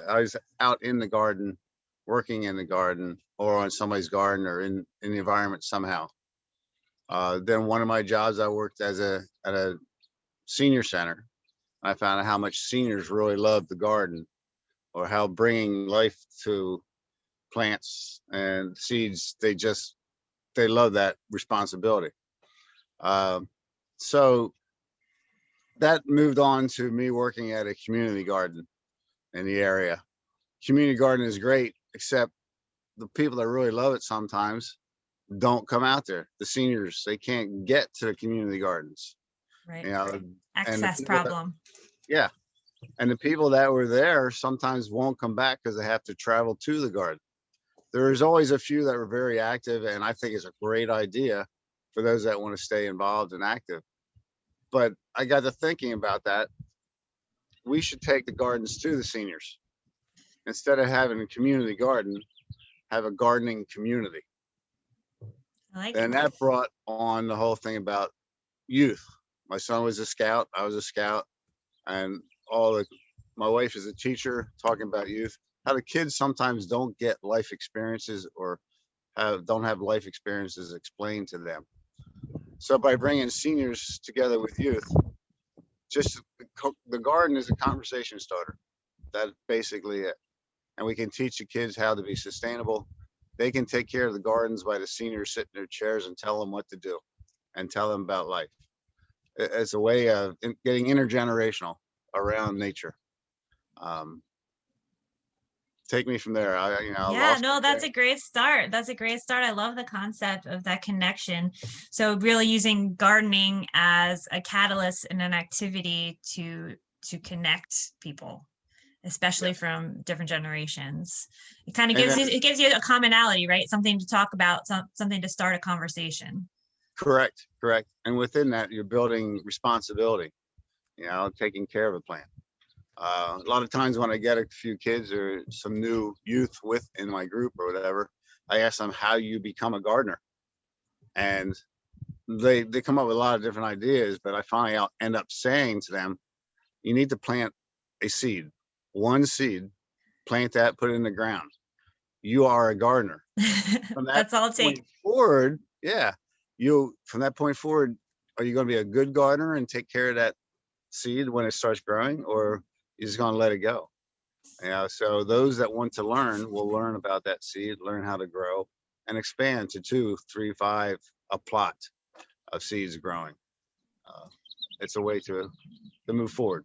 I was out in the garden, working in the garden or on somebody's garden or in the environment somehow. Then one of my jobs, I worked at a senior center. I found out how much seniors really love the garden, or how bringing life to plants and seeds, they love that responsibility. Um, so that moved on to me working at a community garden in the area. Community garden is great, except the people that really love it sometimes don't come out there. The seniors, they can't get to the community gardens, Right. you know, and the Access people that, problem. yeah, and the people that were there sometimes won't come back because they have to travel to the garden. There's always a few that were very active, and I think it's a great idea for those that want to stay involved and active. But I got to thinking about that. We should take the gardens to the seniors instead of having a community garden, have a gardening community. I like it. And that brought on the whole thing about youth. My son was a scout, I was a scout, and all the my wife is a teacher, talking about youth, how the kids sometimes don't get life experiences, or don't have life experiences explained to them. So by bringing seniors together with youth, just the garden is a conversation starter. That's basically it. And we can teach the kids how to be sustainable. They can take care of the gardens by the seniors sit in their chairs and tell them what to do and tell them about life. It's a way of getting intergenerational around nature. Um, Take me from there. I Yeah, lost my no, that's train. a great start. That's a great start. I love the concept of that connection. So really using gardening as a catalyst and an activity to connect people, especially Yes. from different generations. It kind of And gives you then, it gives you a commonality, right? Something to talk about, something to start a conversation. correct, correct. And within that, you're building responsibility, taking care of a plant. A lot of times when I get a few kids or some new youth within my group or whatever, I ask them how you become a gardener, and they come up with a lot of different ideas. But I finally end up saying to them, you need to plant a seed, one seed, plant that, put it in the ground. You are a gardener. From that That's all it takes. point forward, yeah, you from that point forward, are you going to be a good gardener and take care of that seed when it starts growing, or you're just going to let it go? So those that want to learn will learn about that seed, learn how to grow, and expand to 2, 3, 5, a plot of seeds growing. Uh, it's a way to move forward.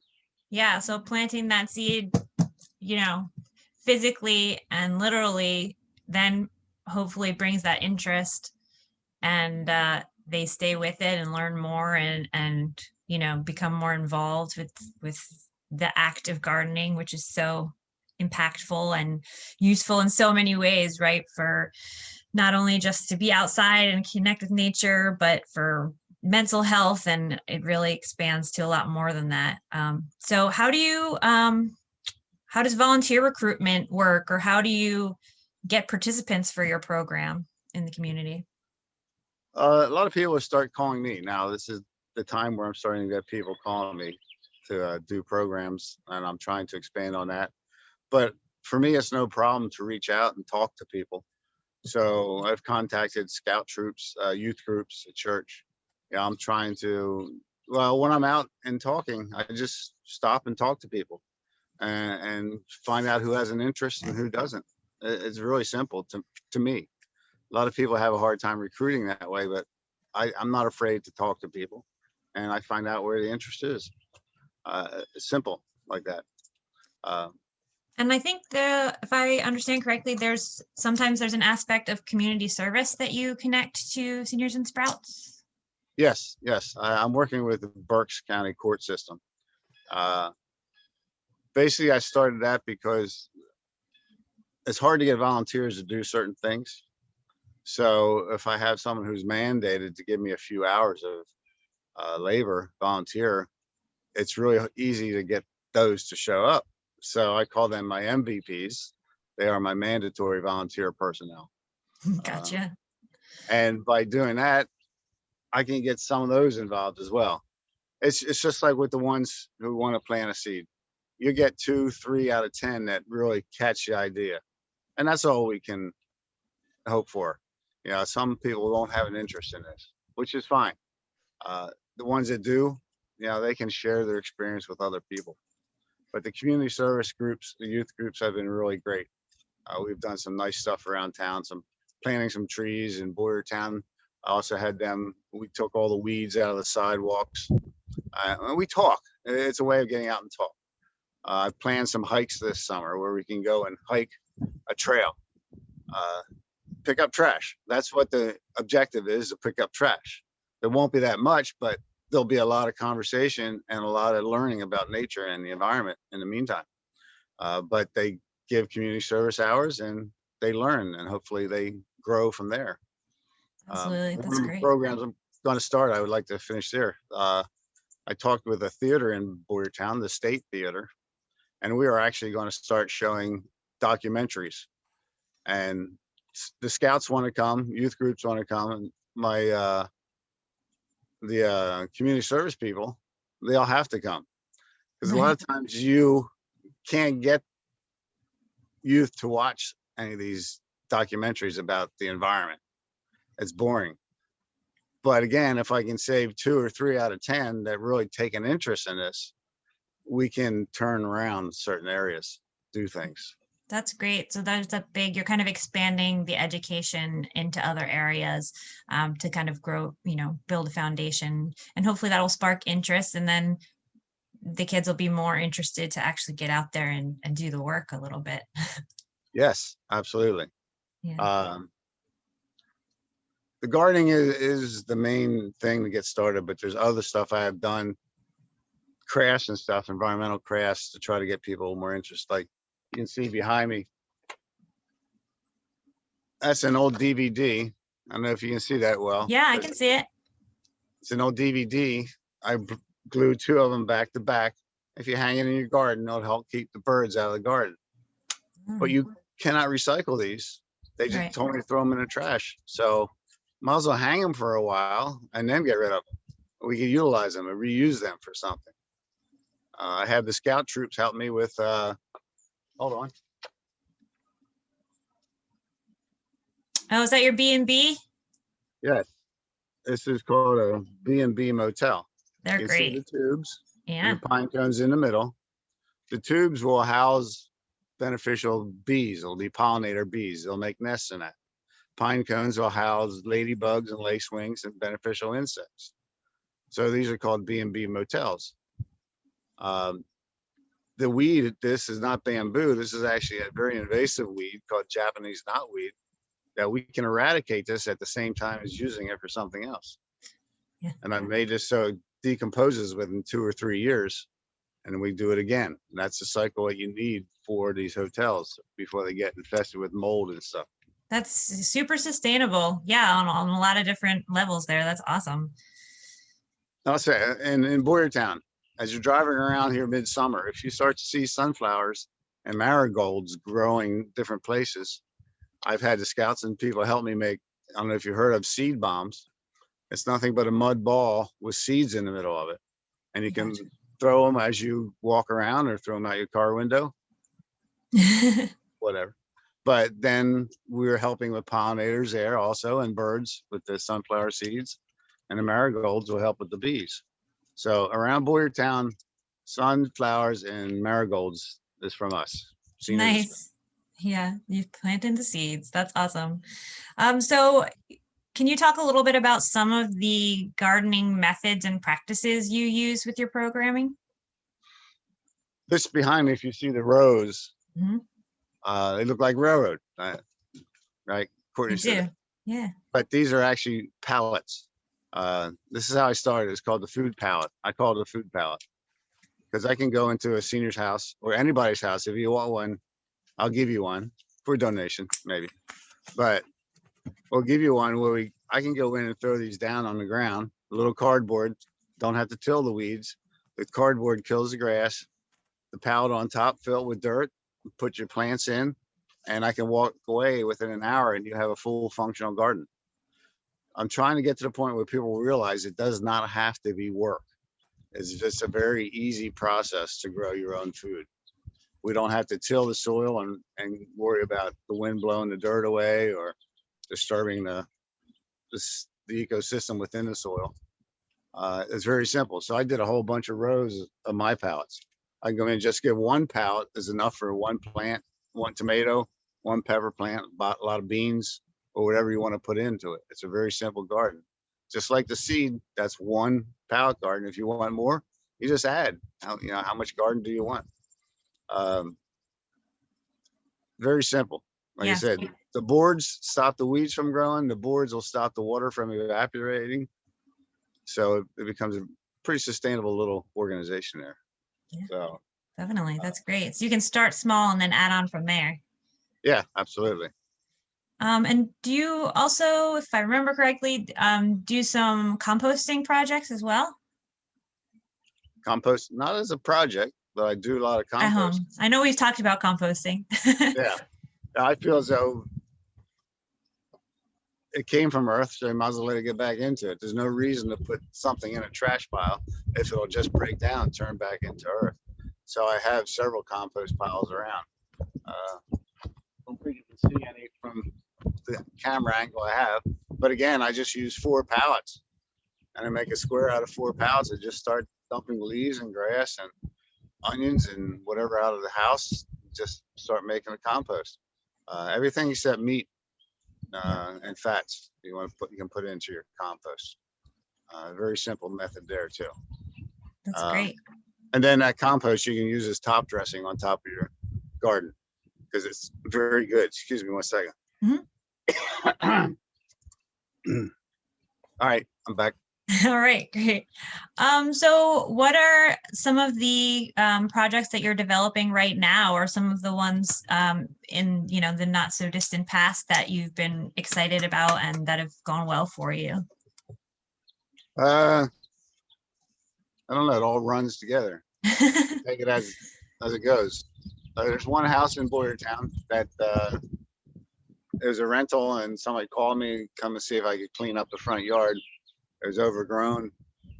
Yeah, so planting that seed, you know, physically and literally, then hopefully brings that interest, and they stay with it and learn more, and become more involved with the act of gardening, which is so impactful and useful in so many ways, right? For not only just to be outside and connect with nature, but for mental health, and it really expands to a lot more than that. So how does volunteer recruitment work, or how do you get participants for your program in the community? A lot of people will start calling me now. This is the time where I'm starting to get people calling me to do programs, and I'm trying to expand on that. But for me, it's no problem to reach out and talk to people. So I've contacted scout troops, youth groups at church. Yeah, I'm trying to. Well, when I'm out and talking, I just stop and talk to people, and find out who has an interest and who doesn't. It's really simple to me. A lot of people have a hard time recruiting that way, but I'm not afraid to talk to people, and I find out where the interest is. It's simple like that. Uh, And I think if I understand correctly, sometimes there's an aspect of community service that you connect to seniors and sprouts. yes, yes, I'm working with the Berks County court system. Uh, Basically, I started that because it's hard to get volunteers to do certain things. So if I have someone who's mandated to give me a few hours of labor volunteer, it's really easy to get those to show up. So I call them my MVPs. They are my mandatory volunteer personnel. Uh, Gotcha. and by doing that, I can get some of those involved as well. It's just like with the ones who want to plant a seed. you get 2, 3 out of 10 that really catch the idea. And that's all we can hope for. You know, some people don't have an interest in this, which is fine. The ones that do, you know, they can share their experience with other people. But the community service groups, the youth groups have been really great. We've done some nice stuff around town, some planting some trees in Boyertown. I also had them, we took all the weeds out of the sidewalks. And we talk. It's a way of getting out and talk. I planned some hikes this summer where we can go and hike a trail, pick up trash. That's what the objective is, to pick up trash. There won't be that much, but there'll be a lot of conversation and a lot of learning about nature and the environment in the meantime. But they give community service hours and they learn, and hopefully they grow from there. Absolutely. One That's of the great. programs I'm going to start, I would like to finish there. I talked with a theater in Boyertown, the State Theater, and we are actually going to start showing documentaries. And the scouts want to come, youth groups want to come, and the community service people, they all have to come, because a lot of times you can't get youth to watch any of these documentaries about the environment. It's boring. But again, if I can save 2 or 3 out of 10 that really take an interest in this, we can turn around certain areas, do things. That's great. So there's a big, you're kind of expanding the education into other areas to kind of grow, you know, build a foundation, and hopefully that'll spark interest. And then the kids will be more interested to actually get out there and do the work a little bit. Yes, absolutely. Yeah. The gardening is the main thing to get started, but there's other stuff I have done, crafts and stuff, environmental crafts, to try to get people more interested. Like you can see behind me, that's an old DVD. I don't know if you can see that well. Yeah, I can see it. It's an old DVD. I glued 2 of them back to back. If you hang it in your garden, it'll help keep the birds out of the garden. But you cannot recycle these. They just told me to throw them in the trash. So might as well hang them for a while and then get rid of them. We could utilize them and reuse them for something. I had the scout troops help me with, hold on. Oh, is that your B&B? Yes. This is called a B&B motel. They're you great. See the tubes, Yeah. and the pine cones in the middle. The tubes will house beneficial bees. It'll be pollinator bees. They'll make nests in that. Pine cones will house ladybugs and lacewings and beneficial insects. So these are called B&B motels. The weed, this is not bamboo. This is actually a very invasive weed called Japanese knotweed, that we can eradicate this at the same time as using it for something else. Yeah. And I made this so it decomposes within 2 or 3 years, and we do it again. And that's the cycle that you need for these hotels before they get infested with mold and stuff. That's super sustainable. Yeah, on a lot of different levels there. That's awesome. I'll say, and in Boyertown, as you're driving around here midsummer, if you start to see sunflowers and marigolds growing different places, I've had the scouts and people help me make, I don't know if you heard of seed bombs. It's nothing but a mud ball with seeds in the middle of it. And you can throw them as you walk around or throw them out your car window, whatever. But then we were helping with pollinators there also, and birds with the sunflower seeds, and the marigolds will help with the bees. So around Boyertown, sunflowers and marigolds is from us. Seniors. Nice. Yeah, you've planted the seeds. That's awesome. So can you talk a little bit about some of the gardening methods and practices you use with your programming? This behind me, if you see the rows, they look like railroad, right? They do. Yeah. But these are actually pallets. This is how I started. It's called the food pallet. I call it a food pallet because I can go into a senior's house or anybody's house. If you want one, I'll give you one for a donation, maybe. But we'll give you one where I can go in and throw these down on the ground. A little cardboard, don't have to till the weeds. The cardboard kills the grass. The pallet on top filled with dirt. Put your plants in, and I can walk away within an hour and you have a full functional garden. I'm trying to get to the point where people realize it does not have to be work. It's just a very easy process to grow your own food. We don't have to till the soil and worry about the wind blowing the dirt away or disturbing the ecosystem within the soil. It's very simple. So I did a whole bunch of rows of my pallets. I go in and just get one pallet is enough for one plant, one tomato, one pepper plant, a lot of beans, or whatever you want to put into it. It's a very simple garden. Just like the seed, that's one pallet garden. If you want more, you just add. How much garden do you want? Um, Very simple. Like I Yeah. said, the boards stop the weeds from growing. The boards will stop the water from evaporating. So it becomes a pretty sustainable little organization there. Yeah, So definitely. That's great. So you can start small and then add on from there. yeah, absolutely. And do you also, if I remember correctly, do some composting projects as well Compost, not as a project, but I do a lot of at compost. home? I know we've talked about composting. Yeah. I feel as though it came from Earth, so you might as well let it get back into it. There's no reason to put something in a trash pile if it'll just break down and turn back into Earth. So I have several compost piles around. I don't think you can see any from the camera angle I have, but again, I just use 4 pallets and I make a square out of 4 pallets. I just start dumping leaves and grass and onions and whatever out of the house. Just start making a compost. Everything except meat and fats you can put into your compost. Very simple method there too. That's Um, great. and then that compost you can use as top dressing on top of your garden because it's very good. Excuse me one second. Mhm. All right, I'm back. All right, great. So what are some of the projects that you're developing right now, or some of the ones in the not so distant past that you've been excited about and that have gone well for you? I don't know. It all runs together. Take it as it goes. There's one house in Boyertown that it was a rental, and somebody called me come to see if I could clean up the front yard. It was overgrown,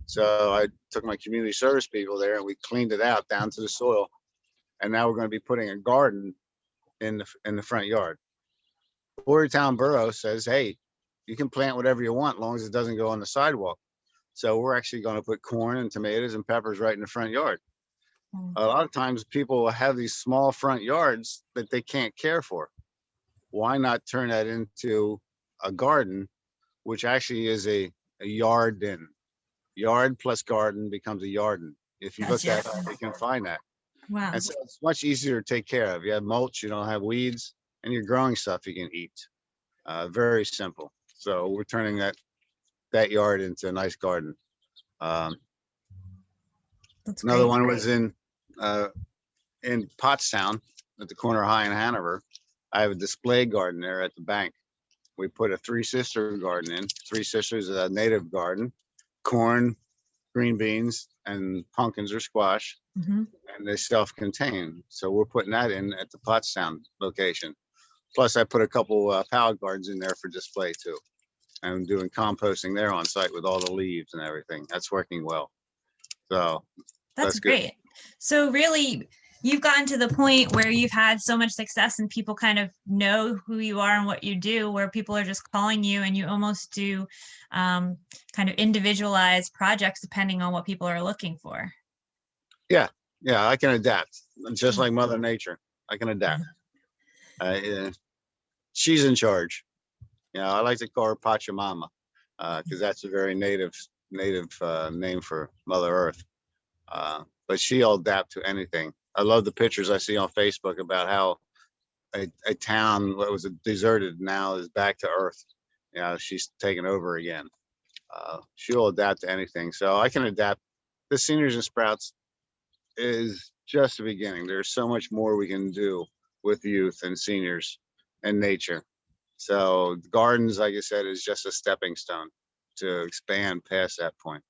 so I took my community service people there, and we cleaned it out down to the soil. And now we're going to be putting a garden in the front yard. Boyertown Borough says, hey, you can plant whatever you want as long as it doesn't go on the sidewalk. So we're actually going to put corn and tomatoes and peppers right in the front yard. A lot of times people will have these small front yards that they can't care for. Why not turn that into a garden, which actually is a yarden? Yard plus garden becomes a yarden. If you look Gotcha. that up, you can find that. Wow. And so it's much easier to take care of. You have mulch, you don't have weeds, and you're growing stuff you can eat. Very simple. So we're turning that yard into a nice garden. Um, That's Another great. one was in Pottstown at the corner of High and Hanover. I have a display garden there at the bank. We put a Three Sister garden in. Three Sisters is a native garden, corn, green beans, and pumpkins or squash, Mhm. and they self-contain. So we're putting that in at the Pottstown location. Plus, I put a couple pallet gardens in there for display too. I'm doing composting there on site with all the leaves and everything. That's working well. So That's that's good. great. So really, you've gotten to the point where you've had so much success and people kind of know who you are and what you do, where people are just calling you and you almost do kind of individualized projects depending on what people are looking for. Yeah, I can adapt. Just like Mother Nature, I can adapt. She's in charge. I like to call her Pachamama because that's a very native name for Mother Earth. But she'll adapt to anything. I love the pictures I see on Facebook about how a town that was deserted now is back to Earth. She's taken over again. She'll adapt to anything. So I can adapt. The Seniors and Sprouts is just the beginning. There's so much more we can do with youth and seniors and nature. So gardens, like I said, is just a stepping stone to expand past that point.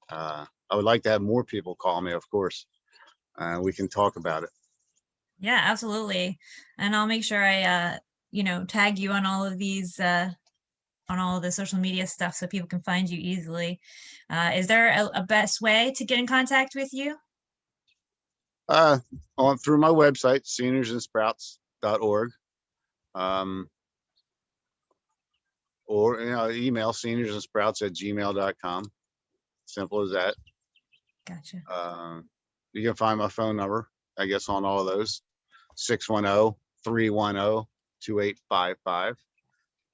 I would like to have more people call me, of course. We can talk about it. Yeah, absolutely. And I'll make sure I tag you on all of these on all the social media stuff so people can find you easily. Is there a best way to get in contact with you? On through my website, seniorspouts.org. Or email seniorspouts@gmail.com. Simple as that. Gotcha. You can find my phone number, I guess, on all of those. 610-310-2855.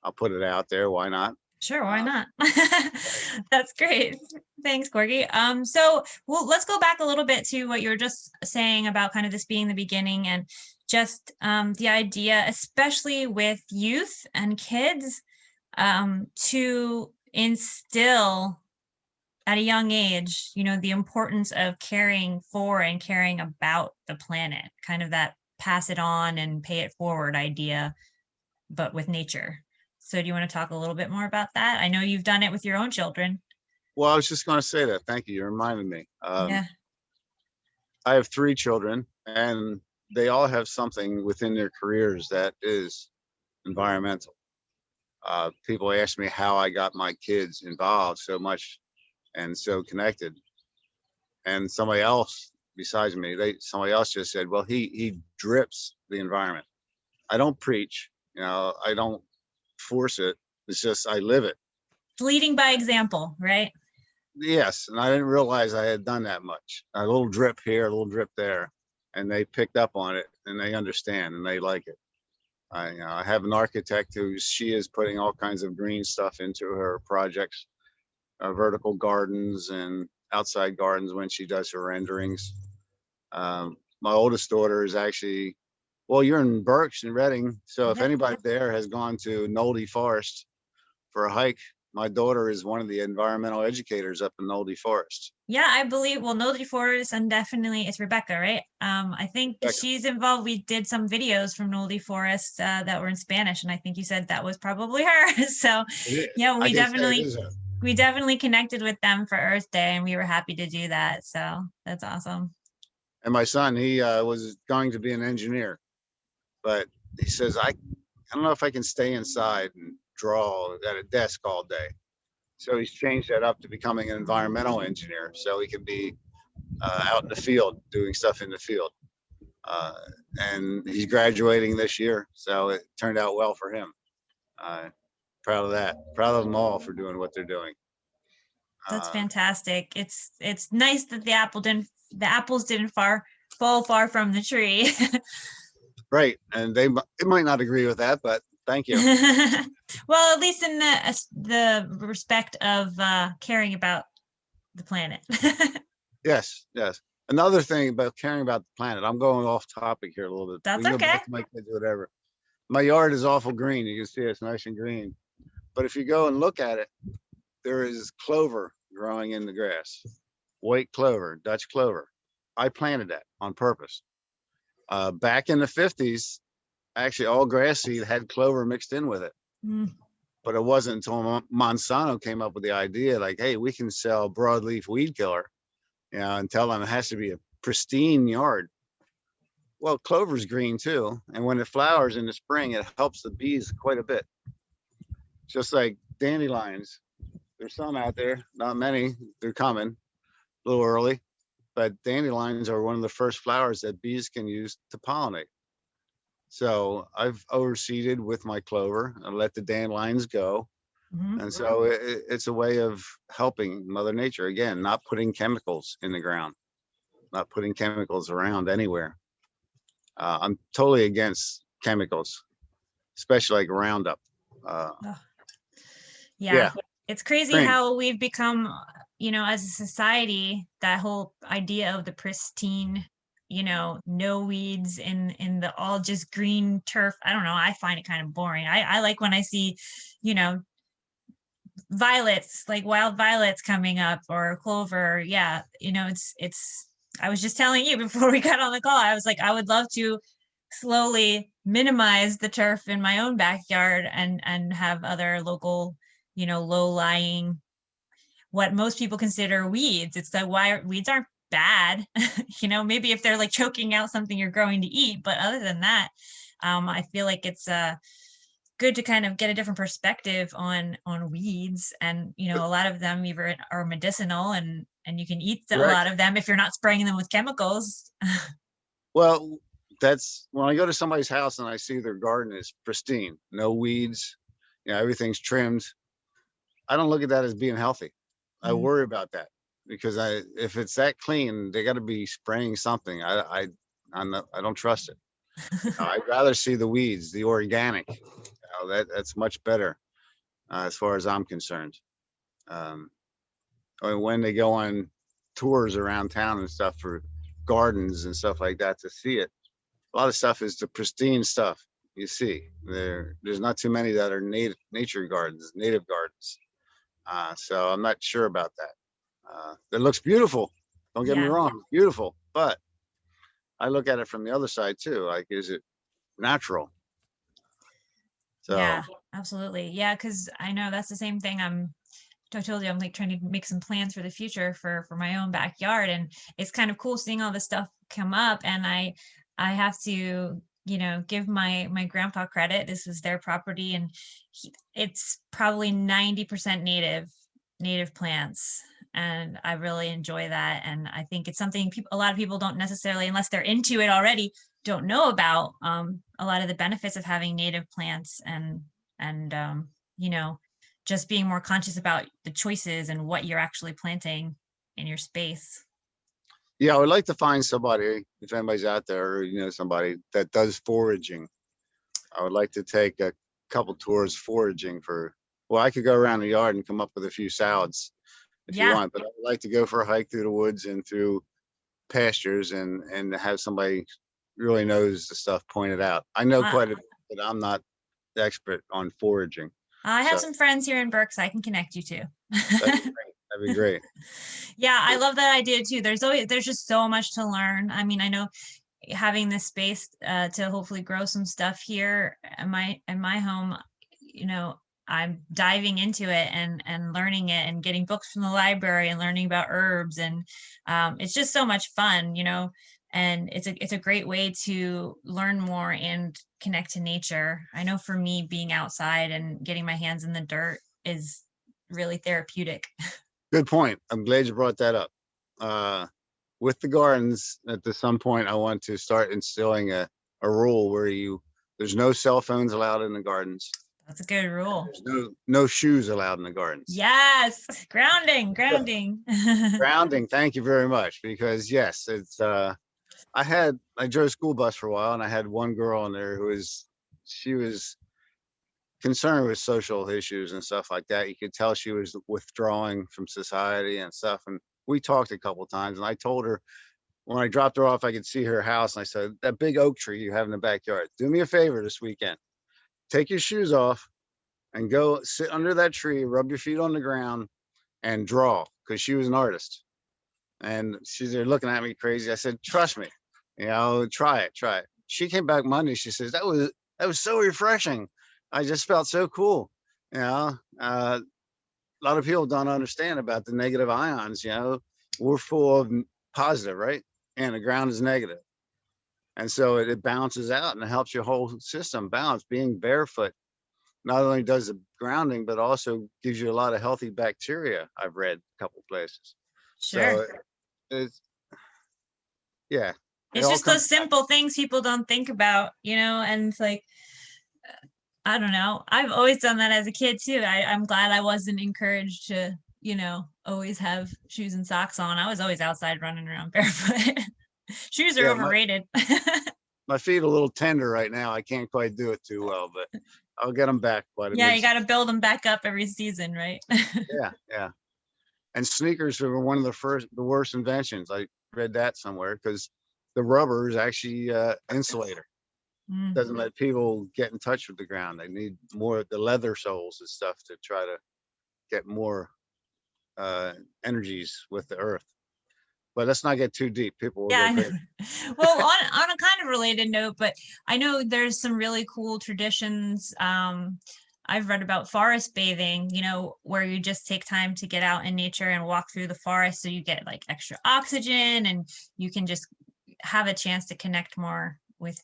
I'll put it out there. Why not? Sure, why not? That's great. Thanks, Corky. So let's go back a little bit to what you were just saying about kind of this being the beginning, and just the idea, especially with youth and kids, to instill at a young age, the importance of caring for and caring about the planet, kind of that pass it on and pay it forward idea, but with nature. So do you want to talk a little bit more about that? I know you've done it with your own children. Well, I was just going to say that. Thank you. You reminded me. Yeah. I have 3 children, and they all have something within their careers that is environmental. People ask me how I got my kids involved so much and so connected. And somebody else besides me, somebody else just said, well, he drips the environment. I don't preach, I don't force it. It's just, I live it. Leading by example, right? Yes. And I didn't realize I had done that much. A little drip here, a little drip there. And they picked up on it, and they understand, and they like it. I have an architect she is putting all kinds of green stuff into her projects, vertical gardens and outside gardens when she does her renderings. My oldest daughter is actually, well, you're in Berks and Reading. So if anybody there has gone to Nolde Forest for a hike, my daughter is one of the environmental educators up in Nolde Forest. Yeah, I believe, Nolde Forest, and definitely it's Rebecca, right? I think she's involved. We did some videos from Nolde Forest that were in Spanish, and I think you said that was probably her. So yeah, we definitely connected with them for Earth Day, and we were happy to do that. So that's awesome. And my son, he was going to be an engineer, but he says, I don't know if I can stay inside and draw at a desk all day. So he's changed that up to becoming an environmental engineer, so he can be out in the field doing stuff in the field. And he's graduating this year, so it turned out well for him. Proud of that. Proud of them all for doing what they're doing. That's fantastic. It's nice that the apples didn't fall far from the tree. Right, and they might not agree with that, but thank you. Well, at least in the respect of caring about the planet. Yes. Another thing about caring about the planet, I'm going off topic here a little bit. That's okay. My kids, whatever. My yard is awful green. You can see it's nice and green. But if you go and look at it, there is clover growing in the grass. White clover, Dutch clover. I planted that on purpose. Back in the 50s, actually all grass seed had clover mixed in with it. But it wasn't until Monsanto came up with the idea, like, hey, we can sell broadleaf weed killer, and tell them it has to be a pristine yard. Well, clover's green too, and when it flowers in the spring, it helps the bees quite a bit. Just like dandelions, there's some out there, not many. They're coming a little early, but dandelions are one of the first flowers that bees can use to pollinate. So I've overseeded with my clover and let the dandelions go. And so it's a way of helping Mother Nature. Again, not putting chemicals in the ground, not putting chemicals around anywhere. I'm totally against chemicals, especially like Roundup. Yeah. It's crazy how we've become, as a society, that whole idea of the pristine, no weeds in the all just green turf. I don't know. I find it kind of boring. I like when I see, violets, like wild violets coming up, or clover. Yeah. I was just telling you before we got on the call, I was like, I would love to slowly minimize the turf in my own backyard and have other local, low-lying, what most people consider weeds. It's like, why weeds aren't bad, maybe if they're like choking out something you're growing to eat, but other than that, I feel like it's good to kind of get a different perspective on weeds. And a lot of them even are medicinal, and you can eat a lot Correct. of them if you're not spraying them with chemicals. Well, that's when I go to somebody's house and I see their garden is pristine, no weeds, everything's trimmed. I don't look at that as being healthy. I Mm. worry about that because if it's that clean, they got to be spraying something. I don't trust it. I'd rather see the weeds, the organic. That's much better as far as I'm concerned. Um, when they go on tours around town and stuff for gardens and stuff like that to see it, a lot of stuff is the pristine stuff you see. There's not too many that are native gardens. So I'm not sure about that. It looks beautiful. Don't get me Yeah. wrong, it's beautiful. But I look at it from the other side too. Like, is it natural? So Yeah, absolutely. Yeah, because I know that's the same thing. I told you I'm like trying to make some plans for the future for my own backyard, and it's kind of cool seeing all this stuff come up. And I have to give my grandpa credit. This was their property, and it's probably 90% native plants, and I really enjoy that. And I think it's something a lot of people don't necessarily, unless they're into it already, don't know about. A lot of the benefits of having native plants, and you know just being more conscious about the choices and what you're actually planting in your space. yeah, I would like to find somebody, if anybody's out there, or somebody that does foraging. I would like to take a couple tours foraging for. Well, I could go around the yard and come up with a few salads if you Yeah. want, but I would like to go for a hike through the woods and through pastures and have somebody really knows the stuff pointed out. I know Uh, quite a bit, but I'm not the expert on foraging. I have So some friends here in Berks I can connect you to. that'd be great. That'd be great. Yeah, I love that idea too. There's just so much to learn. I mean, I know having this space to hopefully grow some stuff here in my home, I'm diving into it and learning it and getting books from the library and learning about herbs, and it's just so much fun, and it's a great way to learn more and connect to nature. I know for me, being outside and getting my hands in the dirt is really therapeutic. Good point. I'm glad you brought that up. With the gardens, at some point, I want to start instilling a rule where there's no cell phones allowed in the gardens. That's a good rule. There's no shoes allowed in the gardens. Yes, grounding. Grounding. Thank you very much. Because yes, it's I drove a school bus for a while, and I had one girl in there she was concerned with social issues and stuff like that. You could tell she was withdrawing from society and stuff. And we talked a couple of times, and I told her when I dropped her off, I could see her house, and I said, "That big oak tree you have in the backyard, do me a favor this weekend. Take your shoes off and go sit under that tree, rub your feet on the ground, and draw," because she was an artist. And she's there looking at me crazy. I said, "Trust me, try it, try it." She came back Monday. She says, that was so refreshing. I just felt so cool. A lot of people don't understand about the negative ions. We're full of positive, right? And the ground is negative. And so it balances out and it helps your whole system balance. Being barefoot not only does the grounding, but also gives you a lot of healthy bacteria. I've read a couple places. Sure. So it's, yeah, it It's all just comes those back. simple things people don't think about, and it's like, I don't know. I've always done that as a kid too. I'm glad I wasn't encouraged to, always have shoes and socks on. I was always outside running around barefoot. Shoes are Yeah, overrated. my feet are a little tender right now. I can't quite do it too well, but I'll get them back by the Yeah, mid. you got to build them back up every season, right? Yeah, yeah. And sneakers were one of the worst inventions. I read that somewhere because the rubber is actually insulator. Mm. Doesn't let people get in touch with the ground. They need more of the leather soles and stuff to try to get more energies with the earth. But let's not get too deep. People will Yeah, go I know. crazy. Well, on a kind of related note, but I know there's some really cool traditions. I've read about forest bathing, where you just take time to get out in nature and walk through the forest, so you get like extra oxygen, and you can just have a chance to connect more with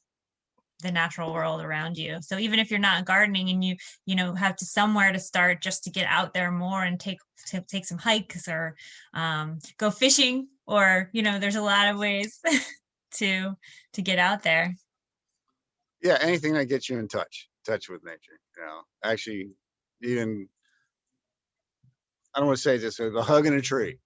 the natural world around you. So even if you're not gardening and you have to somewhere to start just to get out there more and take some hikes or go fishing, or there's a lot of ways to get out there. Yeah, anything that gets you in touch with nature. Actually, even I don't want to say this, but a hug in a tree.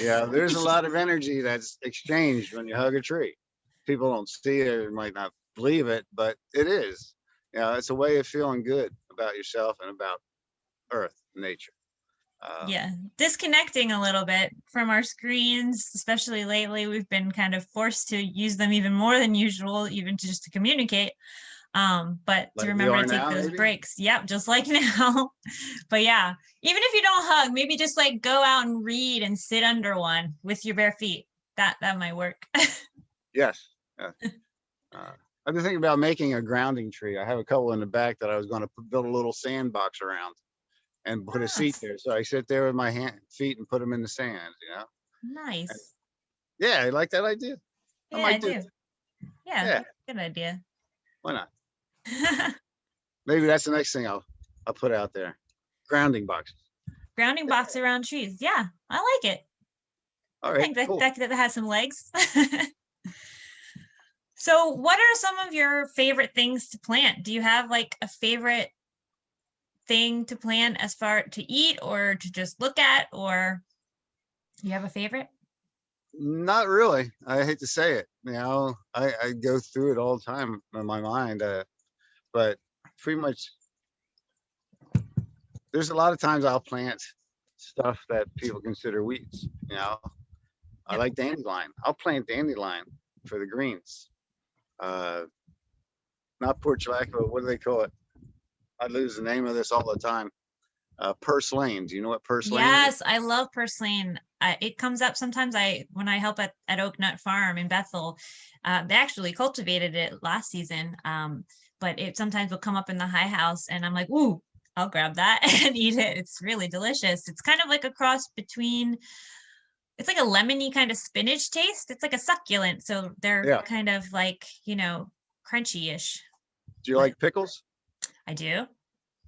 Yeah, there's a lot of energy that's exchanged when you hug a tree. People don't see it or might not believe it, but it is. It's a way of feeling good about yourself and about Earth, nature. Yeah, disconnecting a little bit from our screens, especially lately. We've been kind of forced to use them even more than usual, even just to communicate. But to Like we remember are to take now, those maybe? breaks. Yep, just like now. But yeah, even if you don't hug, maybe just like go out and read and sit under one with your bare feet. That might work. Yes. I've been thinking about making a grounding tree. I have a couple in the back that I was going to build a little sandbox around and put a seat there. So I sit there with my feet and put them in the sand, And, Nice. yeah, I like that idea. I Yeah, I might do do. that. Yeah, Yeah, good idea. why not? Maybe that's the next thing I'll put out there. Grounding boxes. Grounding box around trees. Yeah, I like it. All I right, think cool. that has some legs. So what are some of your favorite things to plant? Do you have like a favorite thing to plant as far to eat or to just look at, or you have a favorite? Not really. I hate to say it. I go through it all the time in my mind. But pretty much there's a lot of times I'll plant stuff that people consider weeds. I Yep. like dandelion. I'll plant dandelion for the greens. Uh, Not portulaca, but what do they call it? I lose the name of this all the time. Purslane. Do you know what purslane is? Yes, I love purslane. It comes up sometimes. When I help at Oak Nut Farm in Bethel, they actually cultivated it last season. But it sometimes will come up in the high house, and I'm like, ooh, I'll grab that and eat it. It's really delicious. It's kind of like a cross between. It's like a lemony kind of spinach taste. It's like a succulent, so they're Yeah. kind of like crunchy-ish. Do you But like pickles? I do.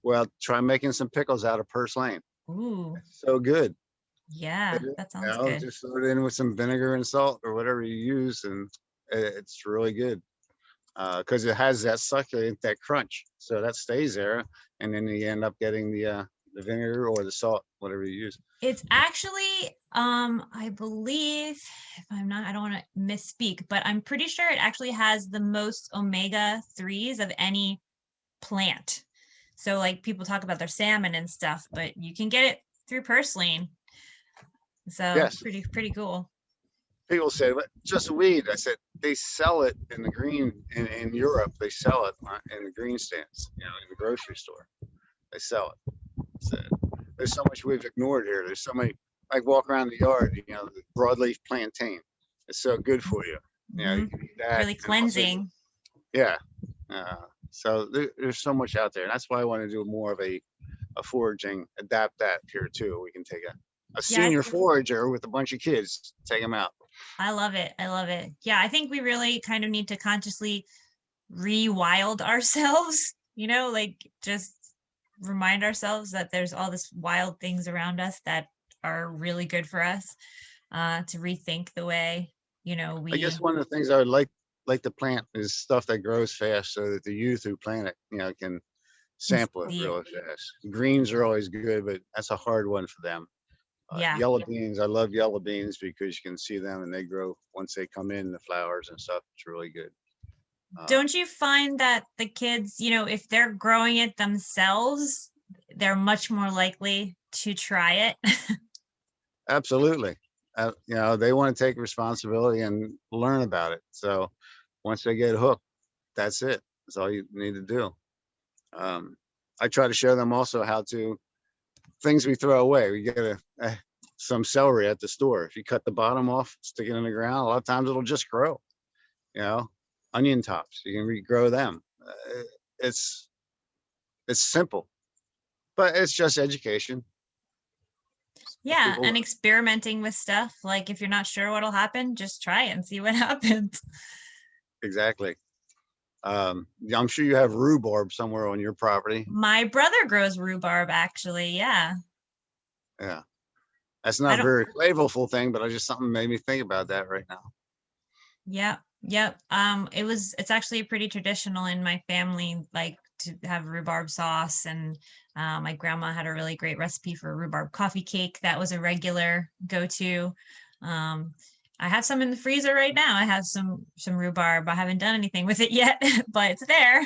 Well, try making some pickles out of purslane. Ooh, It's so good. yeah, that sounds good. Just throw it in with some vinegar and salt or whatever you use, and it's really good because it has that succulent, that crunch, so that stays there, and then you end up getting the vinegar or the salt, whatever you use. It's actually, I believe, if I'm not, I don't want to misspeak, but I'm pretty sure it actually has the most omega-3s of any plant. So like people talk about their salmon and stuff, but you can get it through purslane. So Yes, pretty cool. people say, but just a weed. I said they sell it in the green in Europe. They sell it in the green stands, in the grocery store. They sell it. So there's so much we've ignored here. There's so many. I walk around the yard, the broadleaf plantain. It's so good for you. You can eat that. Really And also, cleansing. yeah. So there's so much out there. And that's why I want to do more of a foraging, adapt that here too. We can take a Yeah, senior forager with a bunch of kids, take them out. I love it. I love it. Yeah, I think we really kind of need to consciously rewild ourselves, like just remind ourselves that there's all this wild things around us that are really good for us, to rethink the way, I guess we one of the things I would like to plant is stuff that grows fast so that the youth who plant it, can can sample it see it. really fast. Greens are always good, but that's a hard one for them. Yeah. Yellow beans, I love yellow beans because you can see them and they grow once they come in the flowers and stuff. It's really good. Don't you find that the kids, if they're growing it themselves, they're much more likely to try it? Absolutely. They want to take responsibility and learn about it. So once they get hooked, that's it. That's all you need to do. I try to show them also how to things we throw away. We get some celery at the store. If you cut the bottom off, stick it in the ground, a lot of times it'll just grow. You know, onion tops, you can regrow them. It's simple, but it's just education. Yeah, People and experimenting with stuff. Like if you're not sure what'll happen, just try it and see what happens. exactly. I'm sure you have rhubarb somewhere on your property. My brother grows rhubarb, actually. Yeah. Yeah. That's I not a don't, very flavorful thing, but I just something made me think about that right now. yep. Yep. It's actually pretty traditional in my family, like to have rhubarb sauce. And my grandma had a really great recipe for rhubarb coffee cake. That was a regular go-to. I have some in the freezer right now. I have some rhubarb. I haven't done anything with it yet, but it's there.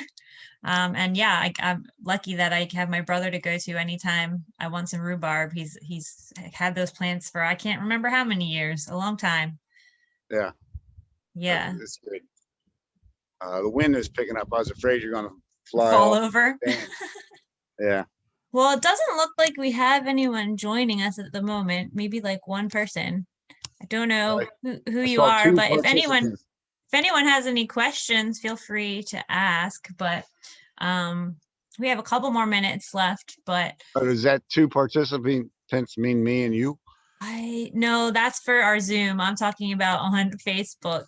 And yeah, I'm lucky that I have my brother to go to anytime I want some rhubarb. He's had those plants for I can't remember how many years, a long time. Yeah, Yeah, it's good. The wind is picking up. I was afraid you're going to fly fall off. over. Yeah. Well, it doesn't look like we have anyone joining us at the moment. Maybe like one person. I don't know who I you saw are, two but participants. if anyone has any questions, feel free to ask. But we have a couple more minutes left. But Oh, does that two participants mean me and you? I no, that's for our Zoom. I'm talking about on Facebook.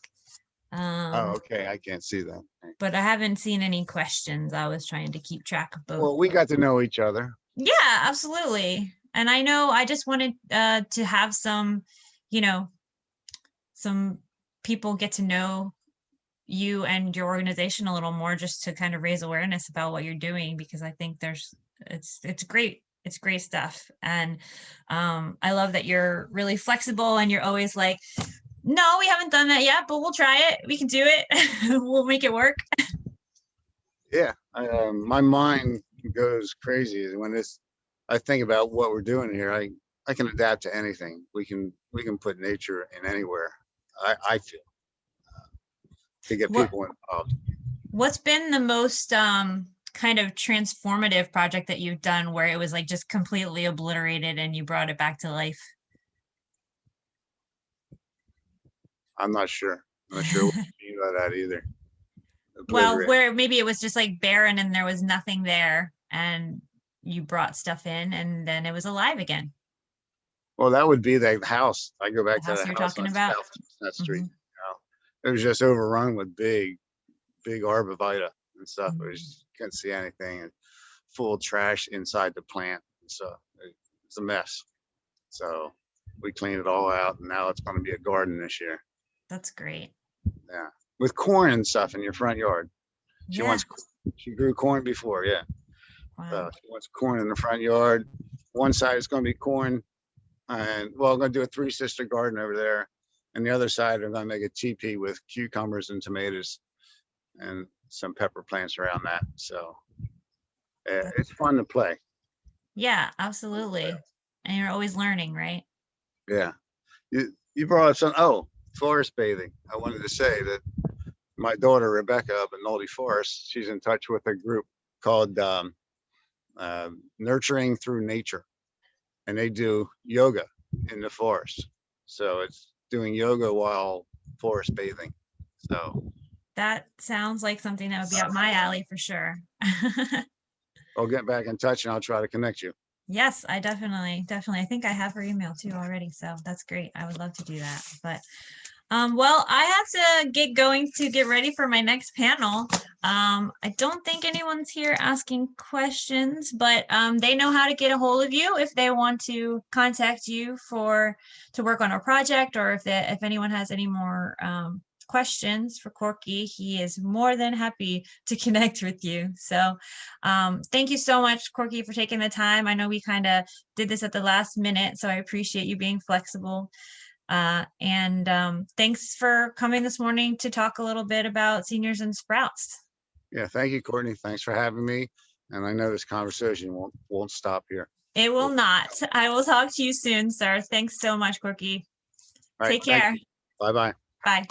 Oh, okay. I can't see that. But I haven't seen any questions. I was trying to keep track of both. Well, we got to know each other. Yeah, absolutely. And I know I just wanted to have some, you know, some people get to know you and your organization a little more just to kind of raise awareness about what you're doing because I think it's great. It's great stuff. And I love that you're really flexible and you're always like, no, we haven't done that yet, but we'll try it. We can do it. We'll make it work. Yeah. My mind goes crazy when I think about what we're doing here. I can adapt to anything. We can put nature in anywhere. I feel to get What people involved. what's been the most kind of transformative project that you've done where it was like just completely obliterated and you brought it back to life? I'm not sure. I'm not sure what you mean by that either. Well, Obliterate. where maybe it was just like barren and there was nothing there and you brought stuff in and then it was alive again. Well, that would be the house. I go back The to house the you're house talking on about. South Chestnut Street. Mhm. It was just overrun with big arborvitae and stuff. It was Mhm. just, couldn't see anything and full of trash inside the plant. So it's a mess. So we cleaned it all out and now it's going to be a garden this year. That's great. Yeah. With corn and stuff in your front yard. She Yeah. wants, she grew corn before. Yeah. Wow. She wants corn in the front yard. One side is going to be corn. And well, I'm going to do a three sister garden over there. And the other side, I'm going to make a teepee with cucumbers and tomatoes and some pepper plants around that. So it's fun to play. Yeah, absolutely. And you're always learning, right? Yeah. You brought up some, oh, forest bathing. I wanted to say that my daughter, Rebecca, up in Nolde Forest, she's in touch with a group called Nurturing Through Nature. And they do yoga in the forest. So it's doing yoga while forest bathing. So That sounds like something that would be up my alley for sure. I'll get back in touch and I'll try to connect you. Yes, I definitely. I think I have her email too already, so that's great. I would love to do that. But well, I have to get going to get ready for my next panel. I don't think anyone's here asking questions, but they know how to get a hold of you if they want to contact you to work on a project, or if anyone has any more questions for Corky, he is more than happy to connect with you. So thank you so much, Corky, for taking the time. I know we kind of did this at the last minute, so I appreciate you being flexible. And thanks for coming this morning to talk a little bit about Seniors and Sprouts. Yeah, thank you, Courtney. Thanks for having me. And I know this conversation won't stop here. It will not. I will talk to you soon, sir. Thanks so much, Corky. All right, Take care. bye-bye. Bye.